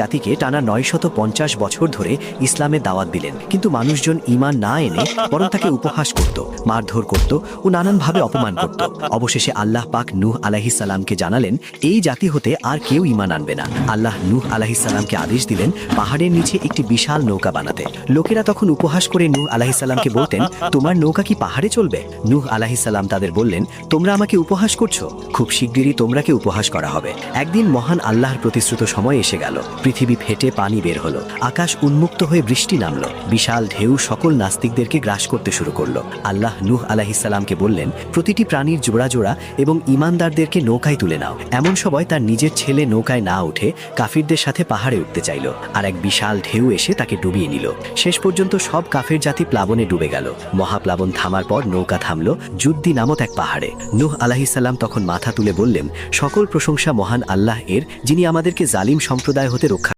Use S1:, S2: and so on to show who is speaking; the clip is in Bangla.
S1: জাতিকে টানা ৯৫০ বছর ধরে ইসলামের দাওয়াত দিলেন, কিন্তু মানুষজন ঈমান না এনে বরং তাকে উপহাস করত, মারধর করত ও নানানভাবে অপমান করত। অবশেষে আল্লাহ পাক নূহ আলাইহিস সালামকে জানালেন এই জাতি হতে আর কেউ ঈমান আনবে না। আল্লাহ নূহ আলাইহিস সালামকে আদেশ দিলেন পাহাড়ের নিচে একটি বিশাল নৌকা বানাতে। লোকেরা তখন উপহাস করে নূহ আলাইহিস সালামকে বলতেন, তোমার নৌকা কি পাহাড়ে চলবে? নূহ আলাইহিস সালাম তাদের বললেন, তোমরা আমাকে উপহাস করছো, খুব শিগগিরই তোমরাকে উপহাস করা হবে। একদিন মহান আল্লাহর প্রতিশ্রুত সময় এসে গেল। পৃথিবী ফেটে পানি বের হলো, আকাশ উন্মুক্ত হয়ে বৃষ্টি নামলো, বিশাল ঢেউ সকল নাস্তিকদেরকে গ্রাস করতে শুরু করলো। আল্লাহ নূহ আলাইহিস সালামকে বললেন, প্রতিটি প্রাণীর জোড়া জোড়া এবং ঈমানদারদেরকে নৌকায় তুলে নাও। এমন সময় তার নিজের ছেলে নৌকায় না উঠে কাফিরদের সাথে পাহাড়ে উঠতে চাইল, আর এক বিশাল ঢেউ এসে তাকে ডুবিয়ে নিল। শেষ পর্যন্ত সব কাফের জাতি প্লাবনে ডুবে গেল। মহাপ্লাবন থামার পর নৌকা থামলো জুদ্দি নামক এক পাহাড়ে। নূহ আলাইহিস সালাম তখন মাথা তুলে বললেন, সকল প্রশংসা মহান আল্লাহ এর, যিনি আমাদেরকে জালিম সম্প্রদায় হতে